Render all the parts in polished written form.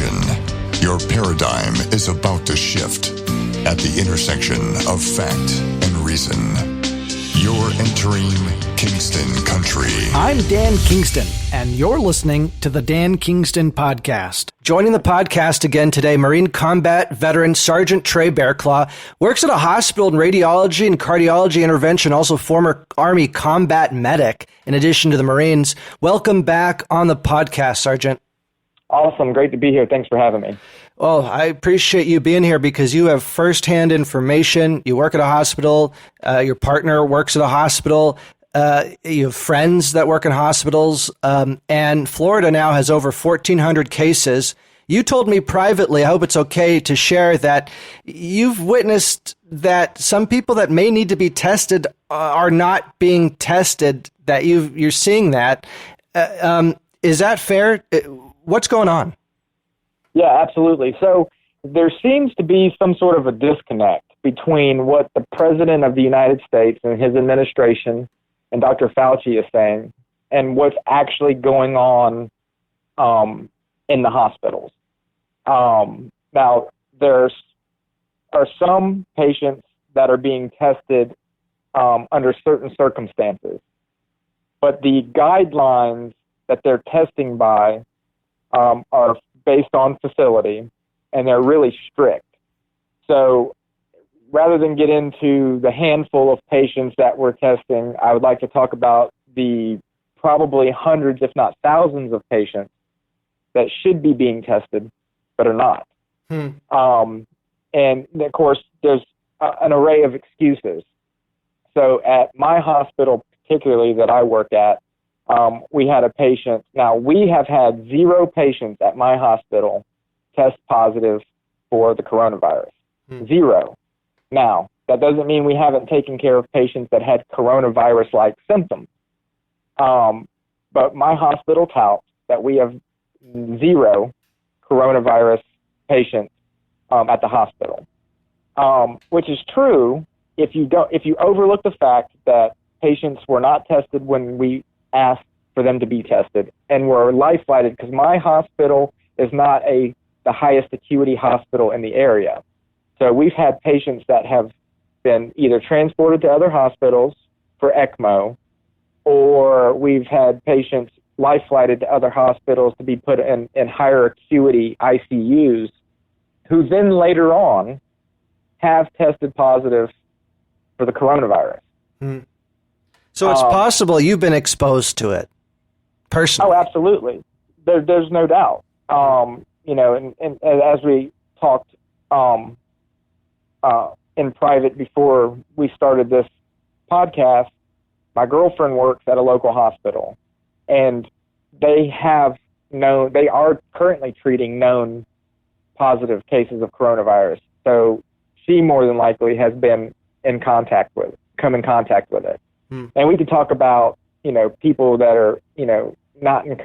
Attention, your paradigm is about to shift at the intersection of fact and reason. You're entering Kingston Country. I'm Dan Kingston, and you're listening to the Dan Kingston Podcast. Joining the podcast again today, Marine combat veteran Sergeant Trey Bearclaw, works at a hospital in radiology and cardiology intervention, also former Army combat medic, in addition to the Marines. Welcome back on the podcast, Sergeant. Awesome. Great to be here. Thanks for having me. Well, I appreciate you being here because you have firsthand information. You work at a hospital. Your partner works at a hospital. You have friends that work in hospitals. And Florida now has over 1,400 cases. You told me privately, I hope it's okay to share, that you've witnessed that some people that may need to be tested are not being tested, that you're seeing that. Is that fair? What's going on? Yeah, absolutely. So there seems to be some sort of a disconnect between what the President of the United States and his administration and Dr. Fauci is saying and what's actually going on in the hospitals. Now, are some patients that are being tested under certain circumstances, but the guidelines that they're testing by are based on facility, and they're really strict. So rather than get into the handful of patients that we're testing, I would like to talk about the probably hundreds, if not thousands, of patients that should be being tested but are not. And of course, there's an array of excuses. So at my hospital, particularly that I work at, we had a patient. Now, we have had 0 patients at my hospital test positive for the coronavirus. 0. Now, that doesn't mean we haven't taken care of patients that had coronavirus-like symptoms. But my hospital touts that we have 0 coronavirus patients at the hospital, which is true if you overlook the fact that patients were not tested when we asked for them to be tested and were life flighted, because my hospital is not the highest acuity hospital in the area. So we've had patients that have been either transported to other hospitals for ECMO, or we've had patients life flighted to other hospitals to be put in higher acuity ICUs, who then later on have tested positive for the coronavirus. So it's possible you've been exposed to it personally. Oh, absolutely. There's no doubt. And as we talked in private before we started this podcast, my girlfriend works at a local hospital, and they are currently treating known positive cases of coronavirus. So she more than likely has been come in contact with it. And we could talk about, people that are,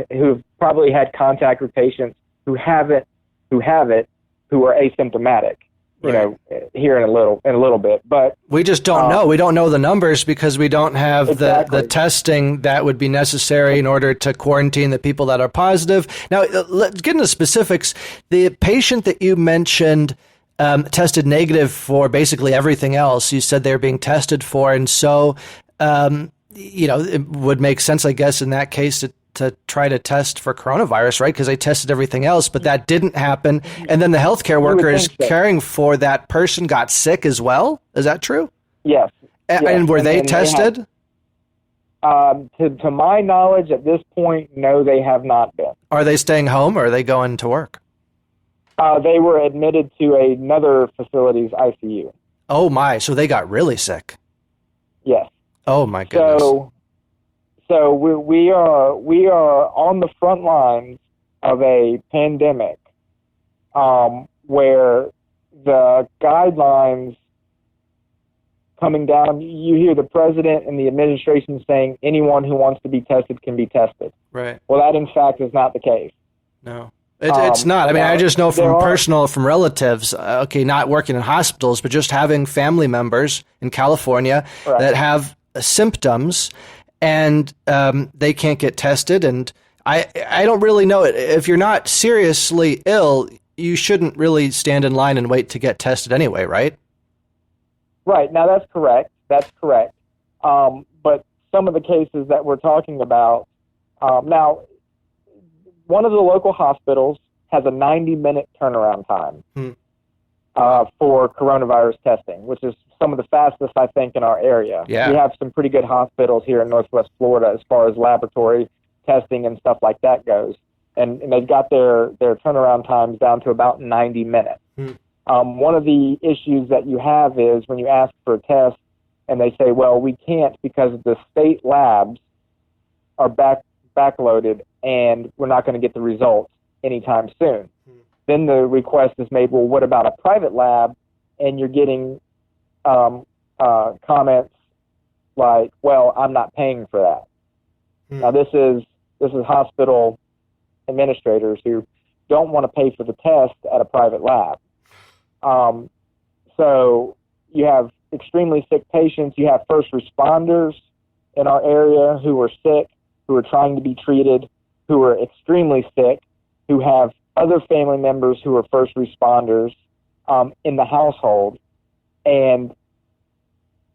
who've probably had contact with patients who have it, who are asymptomatic, here in a little bit. But we just don't know. We don't know the numbers because we don't have exactly. the testing that would be necessary in order to quarantine the people that are positive. Now, let's get into specifics. The patient that you mentioned tested negative for basically everything else. You said they're being tested for, and so it would make sense, I guess, in that case to try to test for coronavirus, right? Because they tested everything else, but that didn't happen. And then the healthcare worker is caring for that person got sick as well. Is that true? Yes. And were they tested? To my knowledge, at this point, no, they have not been. Are they staying home or are they going to work? They were admitted to another facility's ICU. Oh my! So they got really sick. Yes. Oh my goodness. So we are on the front lines of a pandemic, where the guidelines coming down. You hear the president and the administration saying anyone who wants to be tested can be tested. Right. Well, that in fact is not the case. No. It's not. I mean, I just know from relatives, not working in hospitals, but just having family members in California that have symptoms and they can't get tested. And I don't really know it. If you're not seriously ill, you shouldn't really stand in line and wait to get tested anyway, right? Right. Now, that's correct. That's correct. But some of the cases that we're talking about, now, one of the local hospitals has a 90-minute turnaround time for coronavirus testing, which is some of the fastest, I think, in our area. Yeah. We have some pretty good hospitals here in Northwest Florida as far as laboratory testing and stuff like that goes. And they've got their turnaround times down to about 90 minutes. One of the issues that you have is when you ask for a test and they say, well, we can't because the state labs are backloaded and we're not going to get the results anytime soon. Then the request is made, well, what about a private lab? And you're getting comments like, well, I'm not paying for that. Now, this is hospital administrators who don't want to pay for the test at a private lab. So you have extremely sick patients. You have first responders in our area who are sick, who are trying to be treated, who are extremely sick, who have other family members who are first responders in the household, and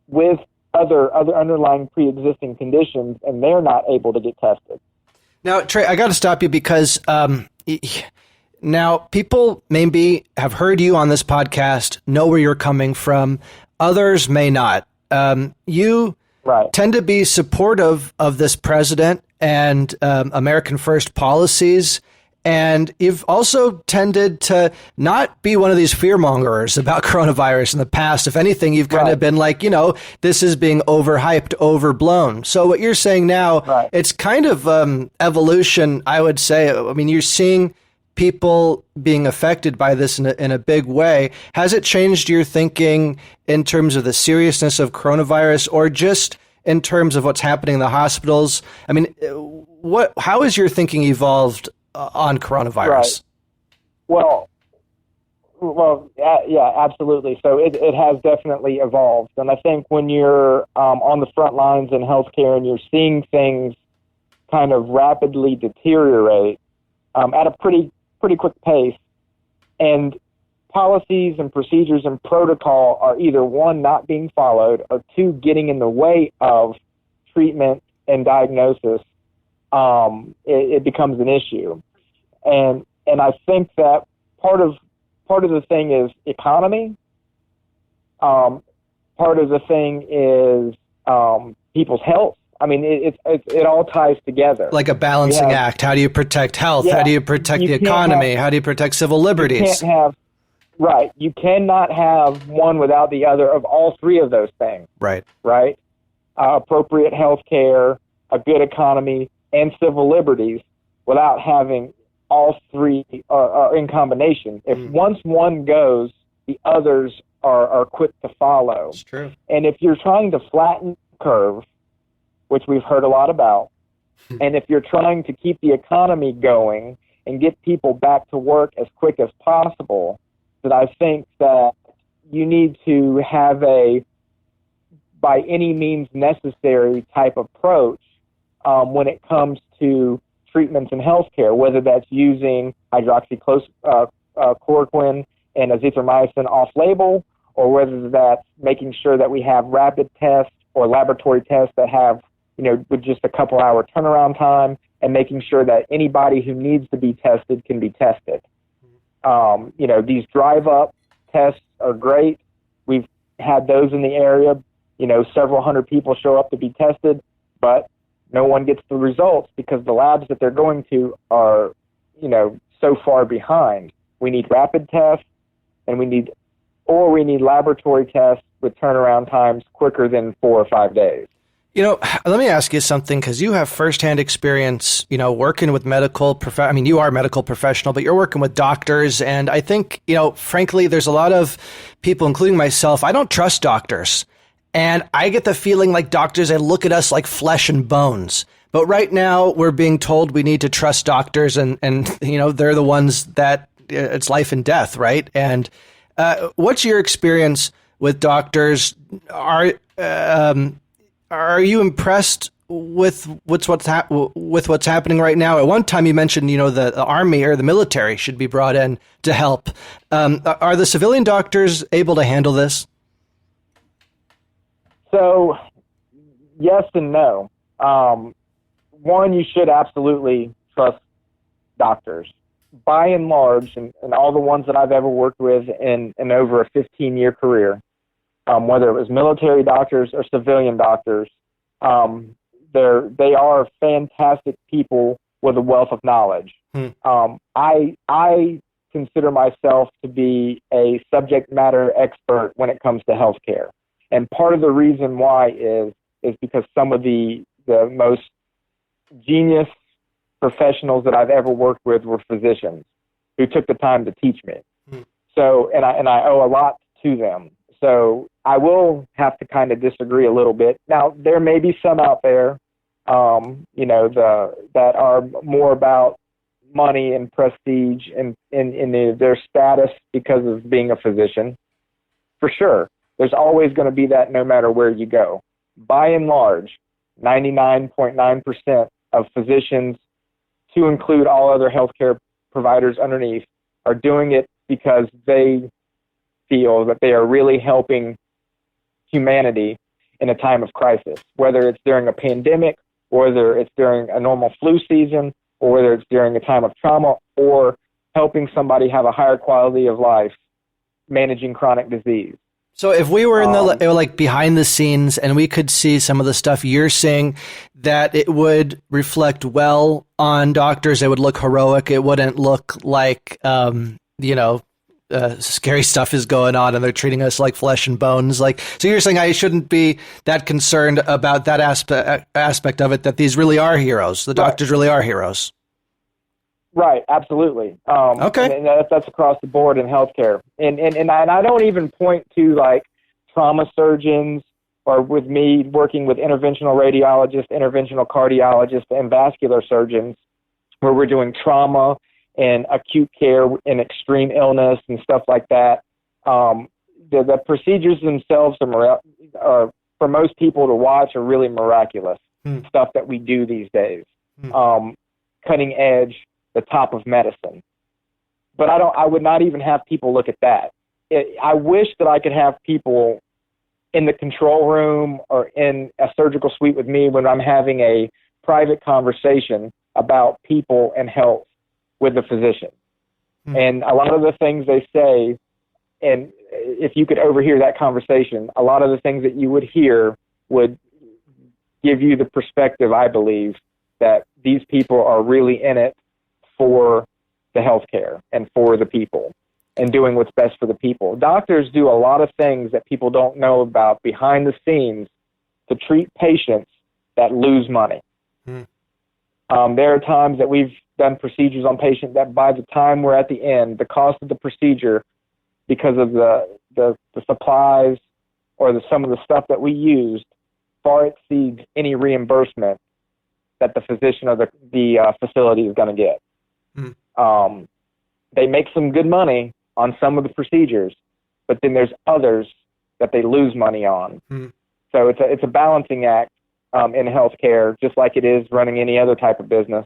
with other underlying pre-existing conditions, and they're not able to get tested. Now, Trey, I got to stop you because now people maybe have heard you on this podcast, know where you're coming from. Others may not. You tend to be supportive of this president and American First policies. And you've also tended to not be one of these fearmongers about coronavirus in the past. If anything, you've kind of been like, this is being overhyped, overblown. So what you're saying now, it's kind of evolution, I would say. I mean, you're seeing people being affected by this in a big way. Has it changed your thinking in terms of the seriousness of coronavirus or just in terms of what's happening in the hospitals? I mean, how has your thinking evolved on coronavirus? Well, yeah, absolutely. So it has definitely evolved. And I think when you're on the front lines in healthcare and you're seeing things kind of rapidly deteriorate at a pretty quick pace, and policies and procedures and protocol are either one, not being followed, or two, getting in the way of treatment and diagnosis, it becomes an issue. And I think that part of the thing is economy. Part of the thing is people's health. I mean, it all ties together. Like a balancing act. How do you protect health? How do you protect the economy? How do you protect civil liberties? You cannot have one without the other of all three of those things. Right. Appropriate health care, a good economy, and civil liberties without having all three are in combination. If once one goes, the others are quick to follow. It's true. And if you're trying to flatten the curve, which we've heard a lot about, and if you're trying to keep the economy going and get people back to work as quick as possible, that I think that you need to have a by any means necessary type approach when it comes to treatments in healthcare, whether that's using hydroxychloroquine and azithromycin off-label, or whether that's making sure that we have rapid tests or laboratory tests that have, with just a couple-hour turnaround time, and making sure that anybody who needs to be tested can be tested. These drive-up tests are great. We've had those in the area. Several hundred people show up to be tested, but no one gets the results because the labs that they're going to are, so far behind. We need rapid tests, and we need laboratory tests with turnaround times quicker than 4 or 5 days. Let me ask you something, because you have firsthand experience, working with you are a medical professional, but you're working with doctors. And I think, frankly, there's a lot of people, including myself, I don't trust doctors. And I get the feeling like doctors, they look at us like flesh and bones. But right now we're being told we need to trust doctors and they're the ones that it's life and death, right? And what's your experience with doctors? Are you impressed with what's happening right now? At one time, you mentioned the army or the military should be brought in to help. Are the civilian doctors able to handle this? So, yes and no. One, you should absolutely trust doctors. By and large, and all the ones that I've ever worked with in over a 15-year career, whether it was military doctors or civilian doctors, they are fantastic people with a wealth of knowledge. I consider myself to be a subject matter expert when it comes to healthcare. And part of the reason why is because some of the most genius professionals that I've ever worked with were physicians who took the time to teach me. So, and I owe a lot to them. So I will have to kind of disagree a little bit. Now, there may be some out there, that are more about money and prestige and their status because of being a physician. For sure. There's always going to be that no matter where you go. By and large, 99.9% of physicians, to include all other healthcare providers underneath, are doing it because they feel that they are really helping humanity in a time of crisis, whether it's during a pandemic, or whether it's during a normal flu season, or whether it's during a time of trauma, or helping somebody have a higher quality of life managing chronic disease. So if we were in the behind the scenes and we could see some of the stuff you're seeing, that it would reflect well on doctors, it would look heroic. It wouldn't look like, scary stuff is going on and they're treating us like flesh and bones. So you're saying I shouldn't be that concerned about that aspect of it, that these really are heroes. The doctors really are heroes. Right, absolutely. Okay, and that's across the board in healthcare, and I don't even point to like trauma surgeons, or with me working with interventional radiologists, interventional cardiologists, and vascular surgeons, where we're doing trauma and acute care and extreme illness and stuff like that. The procedures themselves are for most people to watch are really miraculous stuff that we do these days, cutting edge. The top of medicine. But I would not even have people look at that. I wish that I could have people in the control room or in a surgical suite with me when I'm having a private conversation about people and health with the physician. And a lot of the things they say, and if you could overhear that conversation, a lot of the things that you would hear would give you the perspective, I believe, that these people are really in it for the healthcare and for the people and doing what's best for the people. Doctors do a lot of things that people don't know about behind the scenes to treat patients that lose money. There are times that we've done procedures on patients that by the time we're at the end, the cost of the procedure, because of the supplies or some of the stuff that we used, far exceeds any reimbursement that the physician or the facility is going to get. They make some good money on some of the procedures, but then there's others that they lose money on. So it's a balancing act in healthcare, just like it is running any other type of business.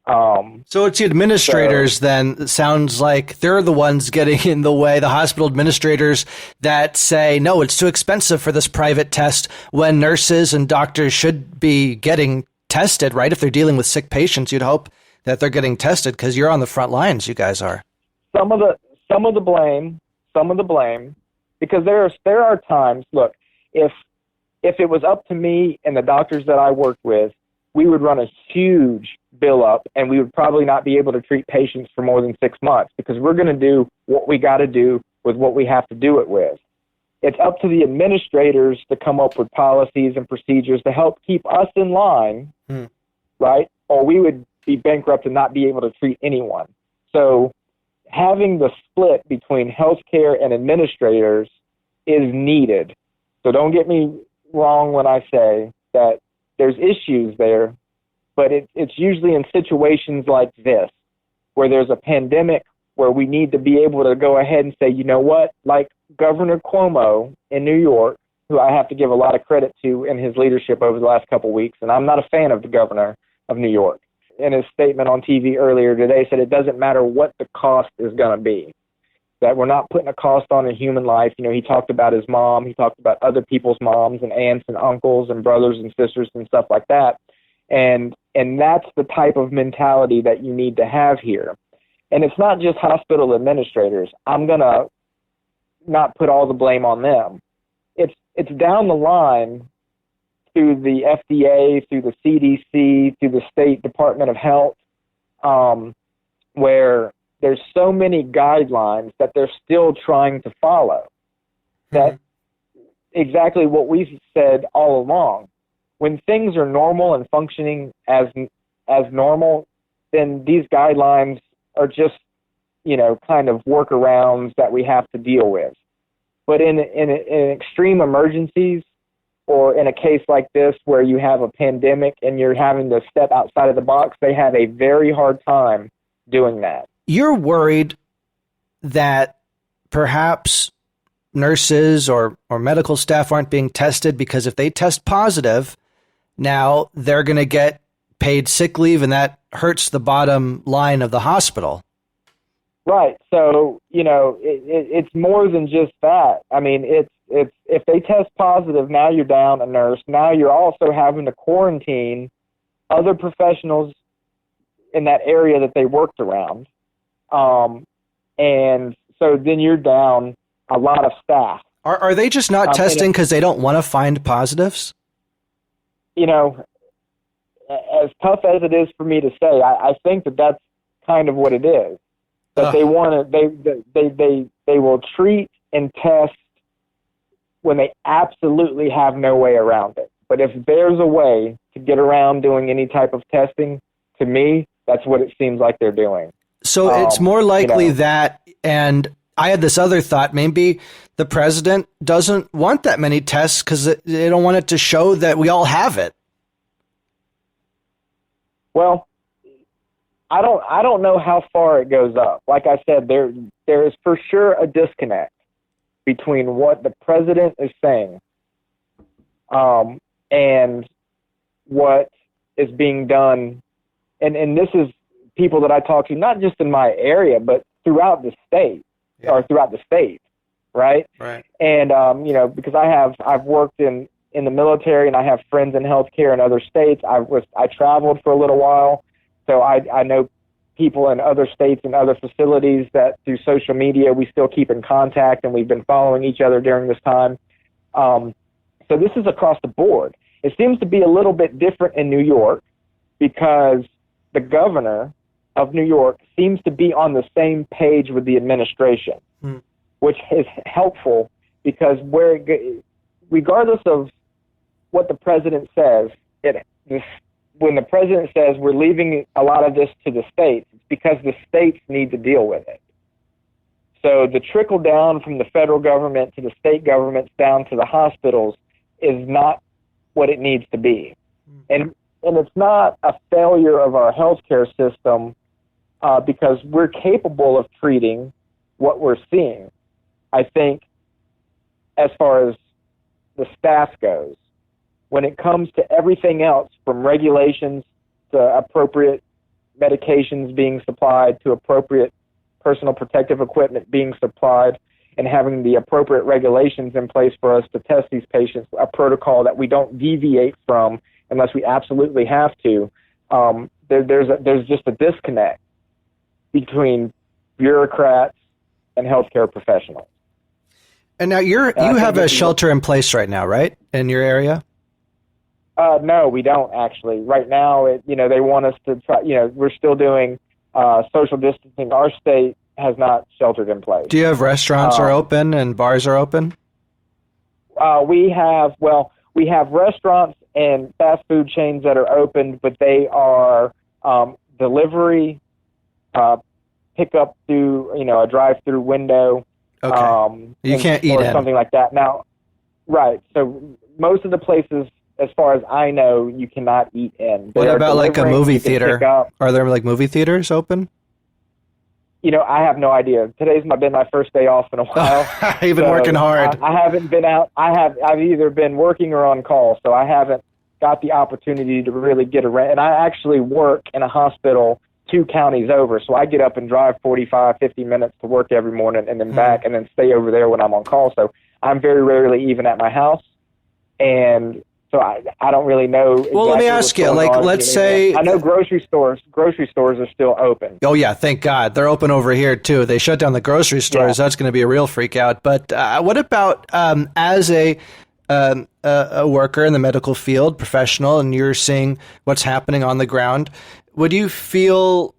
So it's the administrators then, it sounds like they're the ones getting in the way, the hospital administrators that say, no, it's too expensive for this private test, when nurses and doctors should be getting tested, right? If they're dealing with sick patients, you'd hope that they're getting tested because you're on the front lines, you guys are. Some of the blame, because there are times, look, if it was up to me and the doctors that I worked with, we would run a huge bill up and we would probably not be able to treat patients for more than 6 months because we're going to do what we got to do with what we have to do it with. It's up to the administrators to come up with policies and procedures to help keep us in line, right? Or we would be bankrupt and not be able to treat anyone. So having the split between healthcare and administrators is needed. So don't get me wrong when I say that there's issues there, but it's usually in situations like this, where there's a pandemic, where we need to be able to go ahead and say, you know what, like Governor Cuomo in New York, who I have to give a lot of credit to in his leadership over the last couple of weeks, and I'm not a fan of the governor of New York. In his statement on TV earlier today, said it doesn't matter what the cost is going to be, that we're not putting a cost on a human life. You know, he talked about his mom. He talked about other people's moms and aunts and uncles and brothers and sisters and stuff like that. And that's the type of mentality that you need to have here. And it's not just hospital administrators. I'm going to not put all the blame on them. It's down the line through the FDA, through the CDC, through the State Department of Health, where there's so many guidelines that they're still trying to follow. That exactly what we've said all along. When things are normal and functioning as normal, then these guidelines are just, you know, kind of workarounds that we have to deal with. But in extreme emergencies, or in a case like this where you have a pandemic and you're having to step outside of the box, they have a very hard time doing that. You're worried that perhaps nurses or medical staff aren't being tested because if they test positive, now they're going to get paid sick leave, and that hurts the bottom line of the hospital. Right. So, you know, it's more than just that. I mean, it's if they test positive, now you're down a nurse. Now you're also having to quarantine other professionals in that area that they worked around. And so then you're down a lot of staff. Are they just not testing because they don't want to find positives? You know, as tough as it is for me to say, I think that's kind of what it is. That they want to, they will treat and test when they absolutely have no way around it. But if there's a way to get around doing any type of testing, to me, that's what it seems like they're doing. So it's more likely that, and I had this other thought, maybe the president doesn't want that many tests because they don't want it to show that we all have it. Well, I don't know how far it goes up. Like I said, there is for sure a disconnect between what the president is saying and what is being done. And this is people that I talk to, not just in my area, but throughout the state or throughout the state, right? Right. And, you know, because I've worked in the military and I have friends in healthcare in other states. I traveled for a little while. So I know people in other states and other facilities that through social media we still keep in contact, and we've been following each other during this time. So this is across the board. It seems to be a little bit different in New York because the governor of New York seems to be on the same page with the administration, which is helpful because regardless of what the president says, when the president says we're leaving a lot of this to the states, it's because the states need to deal with it. So the trickle down from the federal government to the state governments down to the hospitals is not what it needs to be. And it's not a failure of our healthcare system because we're capable of treating what we're seeing. I think as far as the staff goes, when it comes to everything else, from regulations to appropriate medications being supplied to appropriate personal protective equipment being supplied and having the appropriate regulations in place for us to test these patients, a protocol that we don't deviate from unless we absolutely have to, there's just a disconnect between bureaucrats and healthcare professionals. And now you have a shelter in place right now, right, in your area? No, we don't actually. Right now, they want us to try. We're still doing social distancing. Our state has not sheltered in place. Do you have restaurants are open and bars are open? We have restaurants and fast food chains that are open, but they are delivery, pick up through a drive-through window. Okay. You can't eat or in. Something like that. Now, right. So most of the places, as far as I know, you cannot eat in. What about like a movie theater? Are there like movie theaters open? I have no idea. Today's been my first day off in a while. You've been working hard. I haven't been out. I've either been working or on call, so I haven't got the opportunity to really get around. And I actually work in a hospital 2 counties over, so I get up and drive 45, 50 minutes to work every morning and then back and then stay over there when I'm on call. So I'm very rarely even at my house. And so I don't really know. Exactly. Well, let me ask you, let's say, I know grocery stores are still open. Oh yeah, thank God they're open over here too. They shut down the grocery stores. Yeah. That's going to be a real freak out. But what about as a worker in the medical field, professional, and you're seeing what's happening on the ground? Would you feel?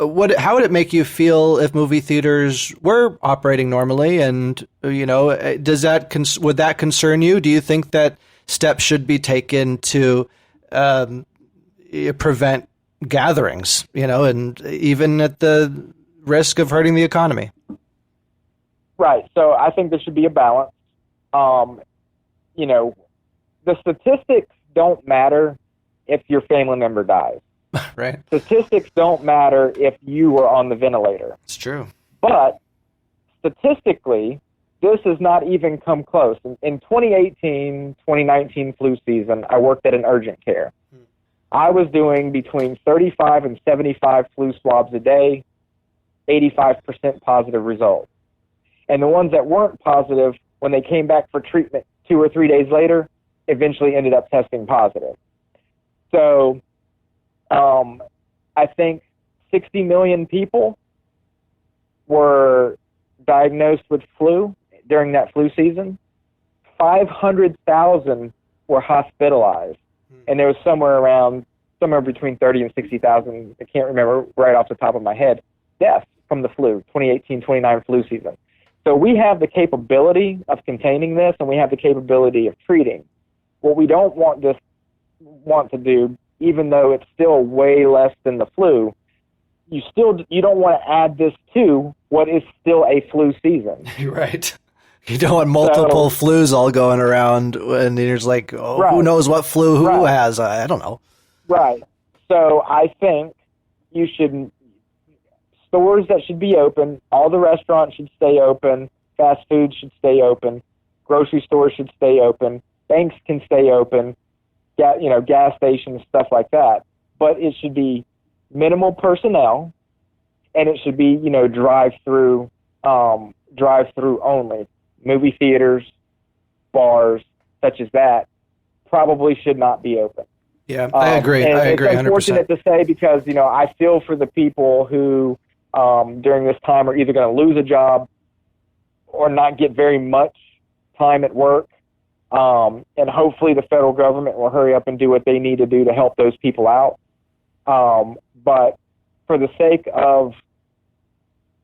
How would it make you feel if movie theaters were operating normally? And would that concern you? Do you think that steps should be taken to prevent gatherings? And even at the risk of hurting the economy. Right. So I think there should be a balance. The statistics don't matter if your family member dies. Right. Statistics don't matter if you were on the ventilator. It's true. But statistically, this has not even come close. In 2018, 2019 flu season, I worked at an urgent care. I was doing between 35 and 75 flu swabs a day, 85% positive results. And the ones that weren't positive, when they came back for treatment 2 or 3 days later, eventually ended up testing positive. So I think 60 million people were diagnosed with flu during that flu season. 500,000 were hospitalized, and there was somewhere between 30 and 60,000, I can't remember right off the top of my head, deaths from the flu, 2018-29 flu season. So we have the capability of containing this, and we have the capability of treating. What we don't want to do, even though it's still way less than the flu, you don't want to add this to what is still a flu season. You're right. You don't want multiple flus all going around, and there's right. Who knows what flu who has? I don't know. Right. So I think stores that should be open, all the restaurants should stay open, fast food should stay open, grocery stores should stay open, banks can stay open, gas stations, stuff like that. But it should be minimal personnel, and it should be, drive-through only. Movie theaters, bars, such as that, probably should not be open. Yeah, I agree. I agree 100%. It's unfortunate to say because, I feel for the people who, during this time, are either going to lose a job or not get very much time at work. And hopefully the federal government will hurry up and do what they need to do to help those people out. But for the sake of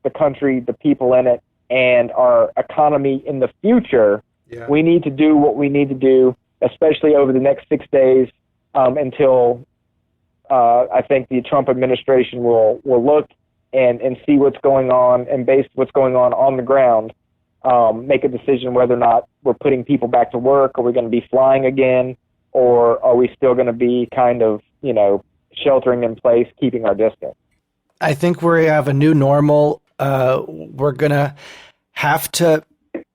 the country, the people in it, and our economy in the future, we need to do what we need to do, especially over the next 6 days until I think the Trump administration will look and see what's going on, and based what's going on the ground, make a decision whether or not we're putting people back to work. Are we going to be flying again, or are we still going to be kind of, sheltering in place, keeping our distance? I think we have a new normal. We're going to have to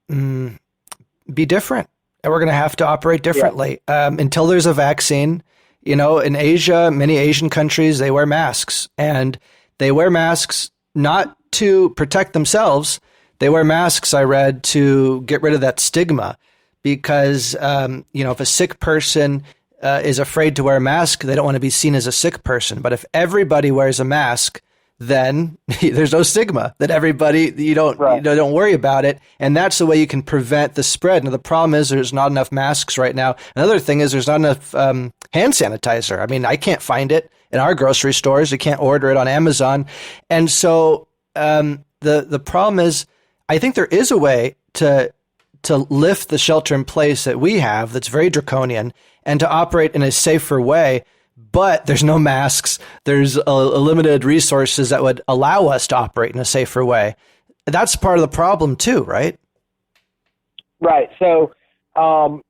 be different, and we're going to have to operate differently until there's a vaccine. In Asia, many Asian countries, they wear masks, and they wear masks not to protect themselves. They wear masks, I read, to get rid of that stigma, because, if a sick person is afraid to wear a mask, they don't want to be seen as a sick person. But if everybody wears a mask, then there's no stigma. That everybody, you don't worry about it, and that's the way you can prevent the spread. Now the problem is there's not enough masks right now. Another thing is there's not enough hand sanitizer. I mean, I can't find it in our grocery stores. You can't order it on Amazon, and so the problem is, I think there is a way to lift the shelter in place that we have that's very draconian and to operate in a safer way. But there's no masks. There's a limited resources that would allow us to operate in a safer way. That's part of the problem too, right? Right. So, don't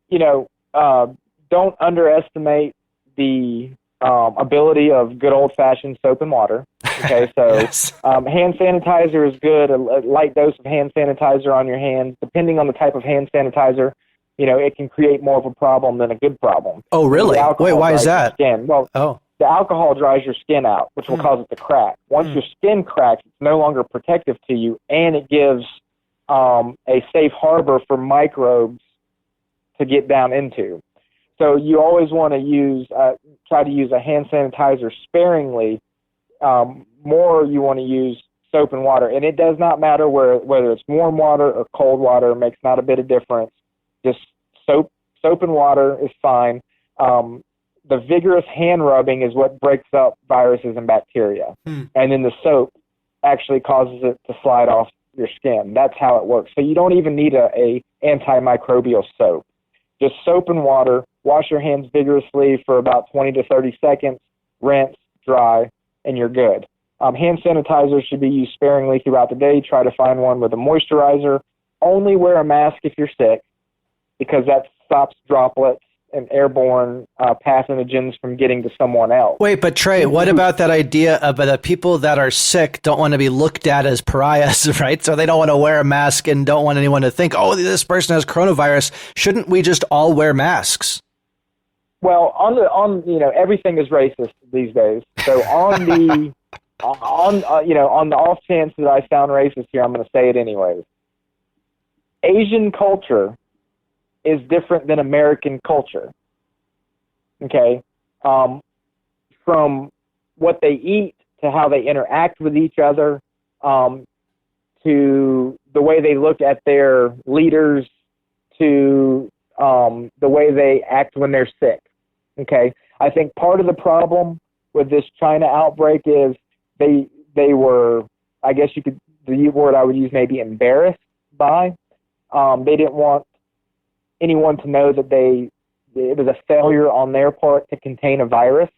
underestimate the ability of good old-fashioned soap and water. Okay, so Yes. Hand sanitizer is good. A light dose of hand sanitizer on your hands, depending on the type of hand sanitizer, it can create more of a problem than a good problem. Oh, really? The alcohol Wait, why is dries your that? Skin. Well, Oh, the alcohol dries your skin out, which will cause it to crack. Once your skin cracks, it's no longer protective to you, and it gives a safe harbor for microbes to get down into. So you always want to try to use a hand sanitizer sparingly. More you want to use soap and water, and it does not matter whether it's warm water or cold water. It makes not a bit of difference. Just soap and water is fine. The vigorous hand rubbing is what breaks up viruses and bacteria, and then the soap actually causes it to slide off your skin. That's how it works. So you don't even need a antimicrobial soap. Just soap and water. Wash your hands vigorously for about 20 to 30 seconds. Rinse, dry, and you're good. Hand sanitizer should be used sparingly throughout the day. Try to find one with a moisturizer. Only wear a mask if you're sick, because that stops droplets and airborne pathogens from getting to someone else. wait, but Trey, what about that idea of the people that are sick don't want to be looked at as pariahs, right? So they don't want to wear a mask and don't want anyone to think, oh, this person has coronavirus. Shouldn't we just all wear masks? Well, everything is racist these days. So on the on the off chance that I sound racist here, I'm going to say it anyways. Asian culture is different than American culture. Okay, from what they eat to how they interact with each other, to the way they look at their leaders, to the way they act when they're sick. Okay, I think part of the problem with this China outbreak is they were, I guess the word I would use maybe embarrassed by. They didn't want anyone to know that it was a failure on their part to contain a virus,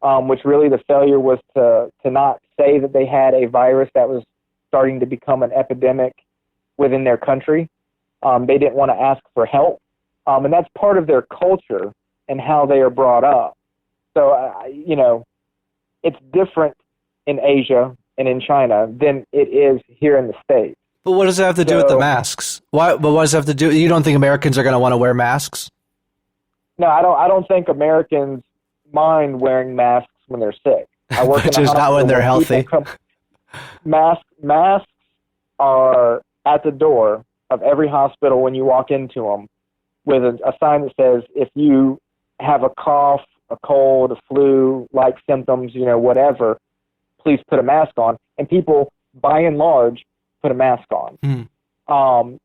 which really the failure was to not say that they had a virus that was starting to become an epidemic within their country. They didn't want to ask for help. And that's part of their culture and how they are brought up. So, it's different in Asia and in China than it is here in the States. But what does that have to do with the masks? Why? But what does that have to do? You don't think Americans are going to want to wear masks? No, I don't think Americans mind wearing masks when they're sick. I work Which in a is not when they're healthy. Masks are at the door of every hospital when you walk into them, with a sign that says, if you have a cough, a cold, a flu-like symptoms, whatever, please put a mask on. And people, by and large, put a mask on. I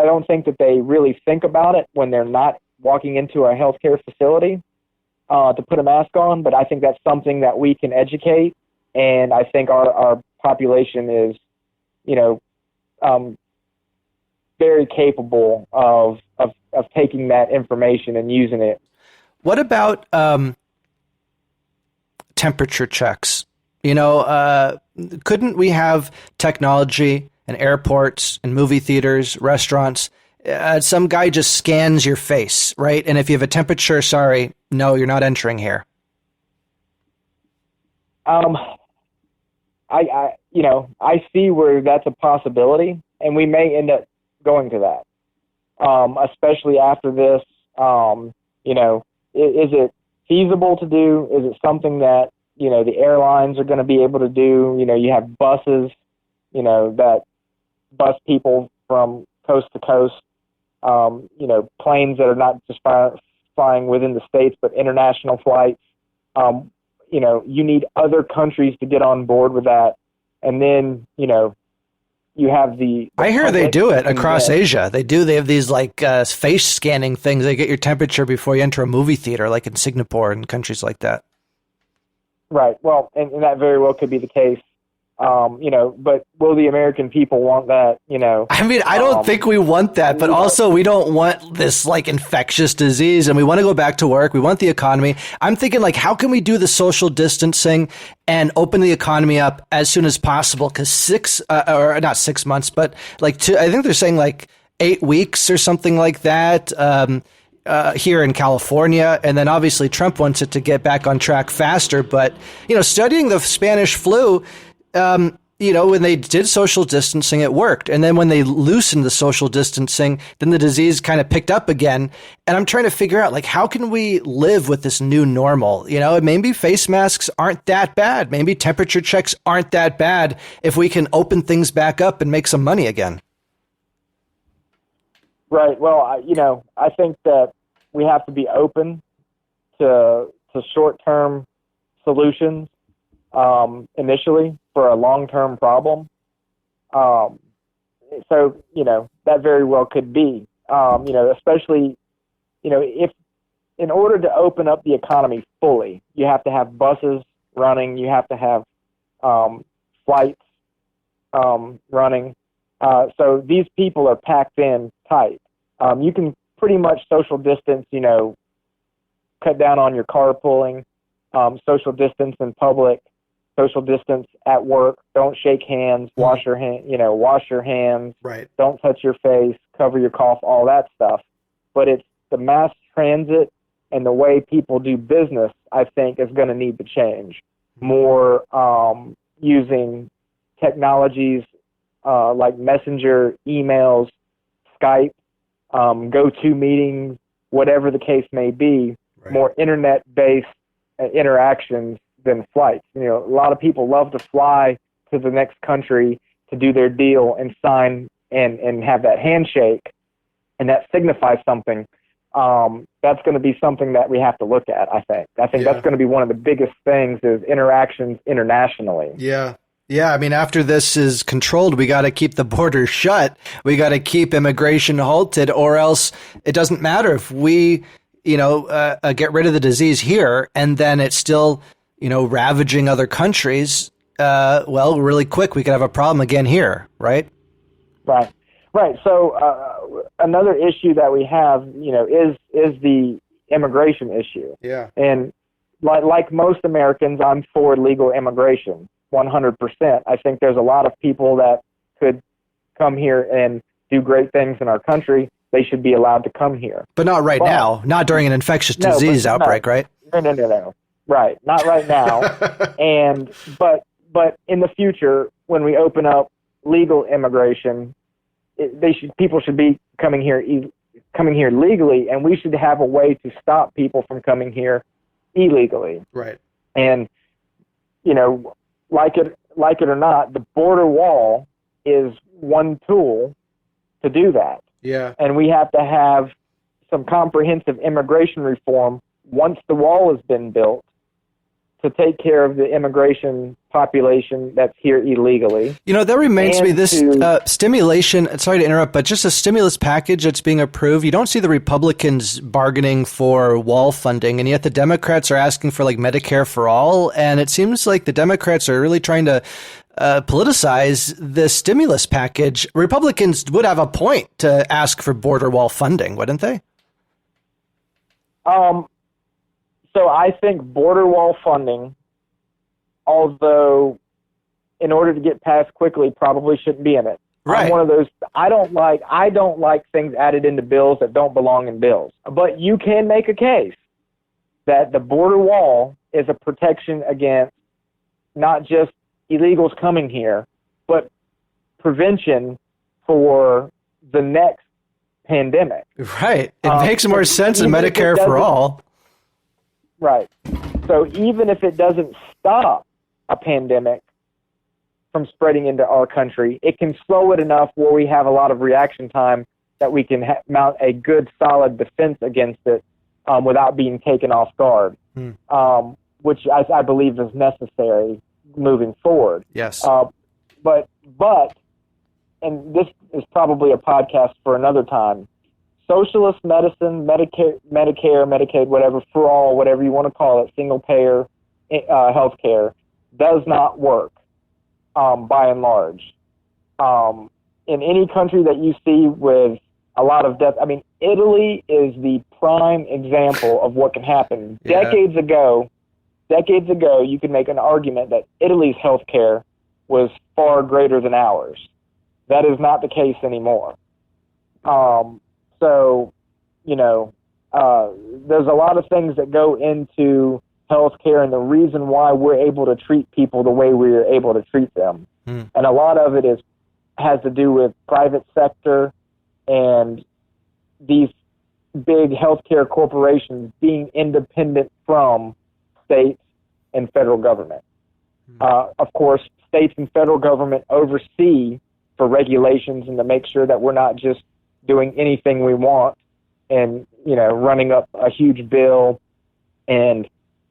don't think that they really think about it when they're not walking into a healthcare facility to put a mask on, but I think that's something that we can educate, and I think our population is, very capable of taking that information and using it. What about temperature checks? Couldn't we have technology in airports and movie theaters, restaurants? Some guy just scans your face, right? And if you have a temperature, sorry, no, you're not entering here. I see where that's a possibility, and we may end up going to that, especially after this. Is it feasible to do? Is it something that, the airlines are going to be able to do? You have buses, that bus people from coast to coast, planes that are not just flying within the States, but international flights. You need other countries to get on board with that. And then, you have the I hear they do it across Asia. They have these face scanning things. They get your temperature before you enter a movie theater, like in Singapore and countries like that. Right. Well, and that very well could be the case. But will the American people want that? I mean, I don't think we want that, but also we don't want this infectious disease, and we want to go back to work. We want the economy. I'm thinking how can we do the social distancing and open the economy up as soon as possible? Because or not 6 months, but I think they're saying 8 weeks or something like that. here in California, and then obviously Trump wants it to get back on track faster. But, studying the Spanish flu, when they did social distancing, it worked. And then when they loosened the social distancing, then the disease kind of picked up again. And I'm trying to figure out, how can we live with this new normal? Maybe face masks aren't that bad. Maybe temperature checks aren't that bad if we can open things back up and make some money again. Right. Well, I think that we have to be open to short-term solutions initially for a long-term problem. So, that very well could be, especially, if in order to open up the economy fully, you have to have buses running, you have to have flights running. So these people are packed in tight. You can pretty much social distance, cut down on your carpooling, social distance in public, social distance at work. Don't shake hands, wash your hands, right. Don't touch your face, cover your cough, all that stuff. But it's the mass transit and the way people do business, I think, is going to need to change. More using technologies like Messenger, emails, Skype, GoToMeetings, whatever the case may be, right. More internet-based interactions than flights. A lot of people love to fly to the next country to do their deal and sign and have that handshake, and that signifies something. That's going to be something that we have to look at, I think. I think that's going to be one of the biggest things is interactions internationally. Yeah. Yeah, I mean, after this is controlled, we got to keep the border shut. We got to keep immigration halted, or else it doesn't matter if we, get rid of the disease here and then it's still, ravaging other countries. Really quick, we could have a problem again here, right? Right. So another issue that we have, is the immigration issue. Yeah. And like most Americans, I'm for legal immigration. 100%. I think there's a lot of people that could come here and do great things in our country. They should be allowed to come here. But not right now. Not during an infectious disease outbreak, right? No. Right. Not right now. But in the future, when we open up legal immigration, people should be coming here legally, and we should have a way to stop people from coming here illegally. Right. And like it or not, the border wall is one tool to do that. Yeah. And we have to have some comprehensive immigration reform once the wall has been built to take care of the immigration population that's here illegally. That reminds me, this stimulation, sorry to interrupt, but just a stimulus package that's being approved. You don't see the Republicans bargaining for wall funding, and yet the Democrats are asking for Medicare for all. And it seems like the Democrats are really trying to politicize this stimulus package. Republicans would have a point to ask for border wall funding, wouldn't they? So I think border wall funding, although in order to get passed quickly, probably shouldn't be in it. Right. I'm one of those. I don't like things added into bills that don't belong in bills. But you can make a case that the border wall is a protection against not just illegals coming here, but prevention for the next pandemic. Right. It makes more sense than Medicare for all. Right. So even if it doesn't stop a pandemic from spreading into our country, it can slow it enough where we have a lot of reaction time that we can mount a good, solid defense against it without being taken off guard, which I believe is necessary moving forward. Yes. But, and this is probably a podcast for another time, socialist medicine, Medicare, Medicaid, whatever, for all, whatever you want to call it, single payer health care, does not work by and large. In any country that you see with a lot of death, I mean, Italy is the prime example of what can happen. Yeah. Decades ago, you could make an argument that Italy's health care was far greater than ours. That is not the case anymore. So, there's a lot of things that go into healthcare and the reason why we're able to treat people the way we're able to treat them. And a lot of it has to do with private sector and these big healthcare corporations being independent from states and federal government. Of course, states and federal government oversee for regulations and to make sure that we're not just doing anything we want and, running up a huge bill and,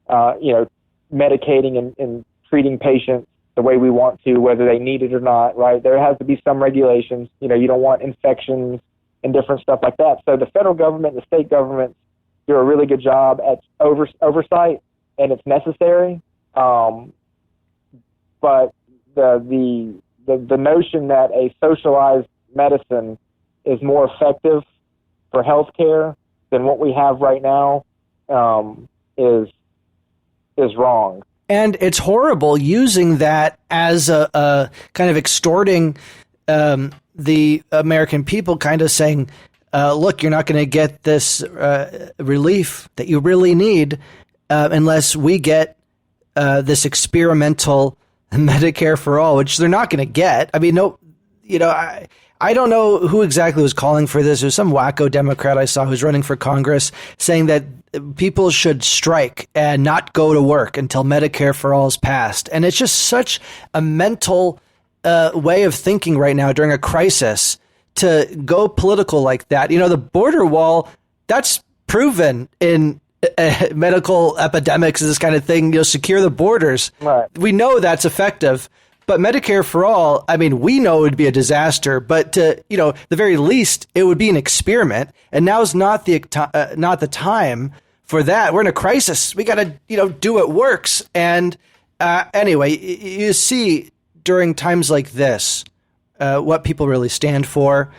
medicating and treating patients the way we want to, whether they need it or not, right? There has to be some regulations. You don't want infections and different stuff like that. So the federal government and the state governments do a really good job at oversight, and it's necessary. But the notion that a socialized medicine is more effective for healthcare than what we have right now is wrong. And it's horrible using that as a kind of extorting the American people, kind of saying, look, you're not going to get this relief that you really need unless we get this experimental Medicare for all, which they're not going to get. I mean, I don't know who exactly was calling for this. It was some wacko Democrat I saw who's running for Congress saying that people should strike and not go to work until Medicare for all is passed. And it's just such a mental way of thinking right now during a crisis to go political like that. The border wall, that's proven in medical epidemics and this kind of thing, secure the borders. Right. We know that's effective. But Medicare for all, I mean, we know it would be a disaster, but to, the very least, it would be an experiment. And now's not the time for that. We're in a crisis. We got to, do what works. And anyway, you see during times like this, what people really stand for.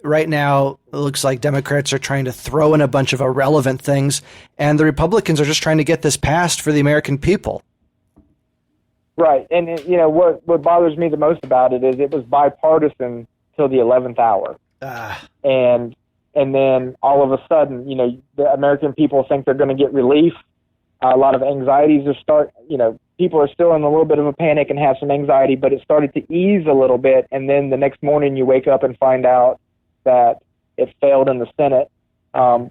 Right now, it looks like Democrats are trying to throw in a bunch of irrelevant things, and the Republicans are just trying to get this passed for the American people. Right. And, what bothers me the most about it is it was bipartisan till the 11th hour. And then all of a sudden, the American people think they're going to get relief. A lot of anxieties people are still in a little bit of a panic and have some anxiety, but it started to ease a little bit. And then the next morning you wake up and find out that it failed in the Senate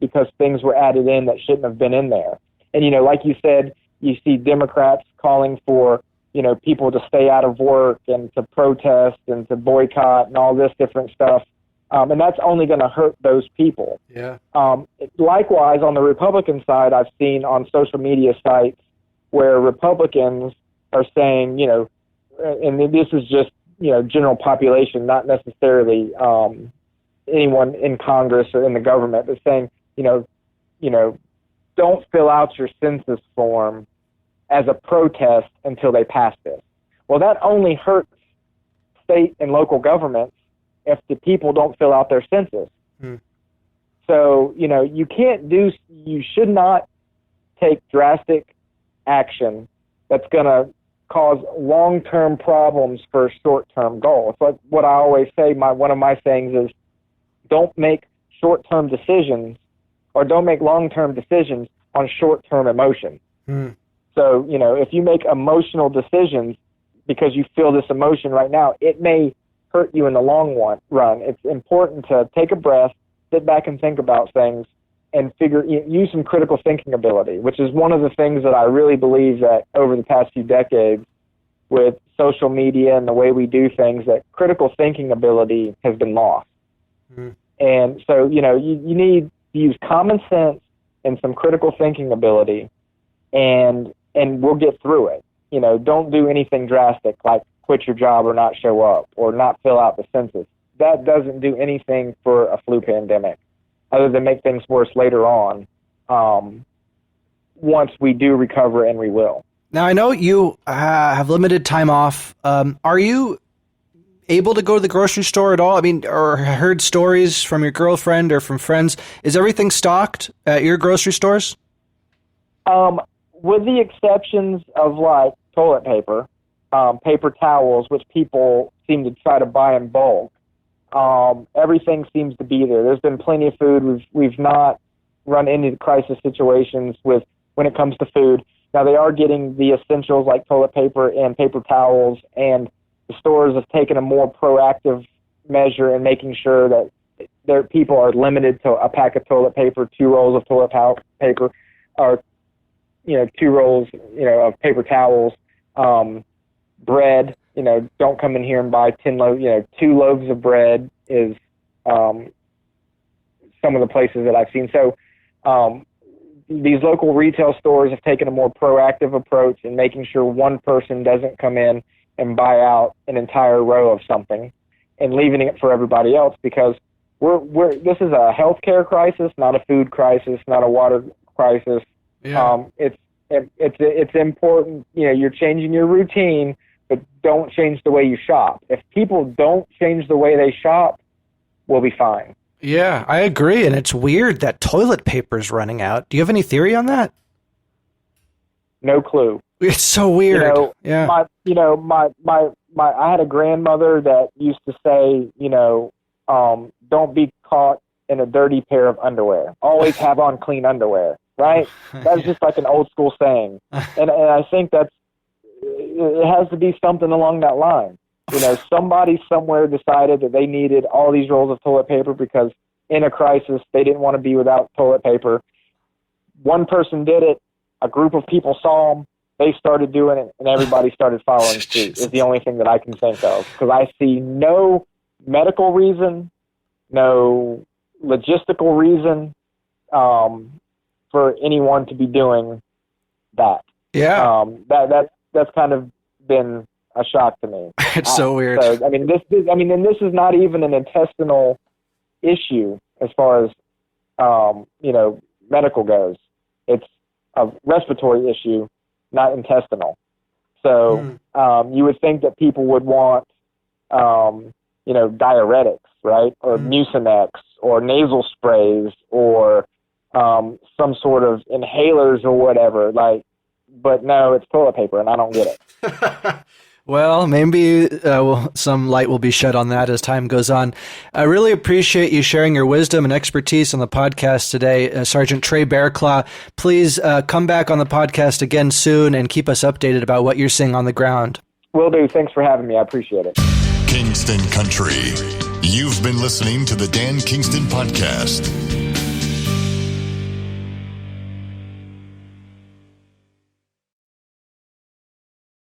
because things were added in that shouldn't have been in there. And, like you said, you see Democrats calling for people to stay out of work and to protest and to boycott and all this different stuff. And that's only going to hurt those people. Yeah. Likewise, on the Republican side, I've seen on social media sites where Republicans are saying, and this is just, general population, not necessarily anyone in Congress or in the government, but saying, don't fill out your census form as a protest until they pass this. Well, that only hurts state and local governments if the people don't fill out their census. So, you should not take drastic action that's going to cause long-term problems for a short-term goal. It's like what I always say, one of my sayings is, don't make short-term decisions or don't make long-term decisions on short-term emotion. So, if you make emotional decisions because you feel this emotion right now, it may hurt you in the long run. It's important to take a breath, sit back and think about things, and use some critical thinking ability, which is one of the things that I really believe that over the past few decades with social media and the way we do things, that critical thinking ability has been lost. And so, you need to use common sense and some critical thinking ability, and we'll get through it. Don't do anything drastic like quit your job or not show up or not fill out the census. That doesn't do anything for a flu pandemic other than make things worse later on once we do recover, and we will. Now, I know you have limited time off. Are you able to go to the grocery store at all? I mean, or heard stories from your girlfriend or from friends. Is everything stocked at your grocery stores? With the exceptions of like toilet paper, paper towels, which people seem to try to buy in bulk, everything seems to be there. There's been plenty of food. We've not run into crisis situations with when it comes to food. Now, they are getting the essentials like toilet paper and paper towels, and the stores have taken a more proactive measure in making sure that their people are limited to a pack of toilet paper, 2 rolls of toilet paper, or 2 rolls, of paper towels. Bread, don't come in here and buy 10 loaves. 2 loaves of bread is some of the places that I've seen. So these local retail stores have taken a more proactive approach in making sure one person doesn't come in and buy out an entire row of something and leaving it for everybody else, because this is a healthcare crisis, not a food crisis, not a water crisis. Yeah. It's important. You're changing your routine, but don't change the way you shop. If people don't change the way they shop, we'll be fine. Yeah, I agree. And it's weird that toilet paper is running out. Do you have any theory on that? No clue. It's so weird. Yeah. I had a grandmother that used to say, don't be caught in a dirty pair of underwear. Always have on clean underwear, right? That's just like an old school saying. And I think it has to be something along that line. Somebody somewhere decided that they needed all these rolls of toilet paper because in a crisis, they didn't want to be without toilet paper. One person did it. A group of people saw them. They started doing it, and everybody started following suit, is the only thing that I can think of. Because I see no medical reason, no logistical reason for anyone to be doing that. Yeah. That's kind of been a shock to me. It's so weird. So, and this is not even an intestinal issue as far as, medical goes. It's a respiratory issue, not intestinal. So you would think that people would want, diuretics, right? Or Mucinex or nasal sprays or some sort of inhalers or whatever. But no, it's toilet paper, and I don't get it. Well, maybe some light will be shed on that as time goes on. I really appreciate you sharing your wisdom and expertise on the podcast today, Sergeant Trey Bearclaw. Please come back on the podcast again soon and keep us updated about what you're seeing on the ground. Will do. Thanks for having me. I appreciate it. Kingston Country. You've been listening to the Dan Kingston Podcast.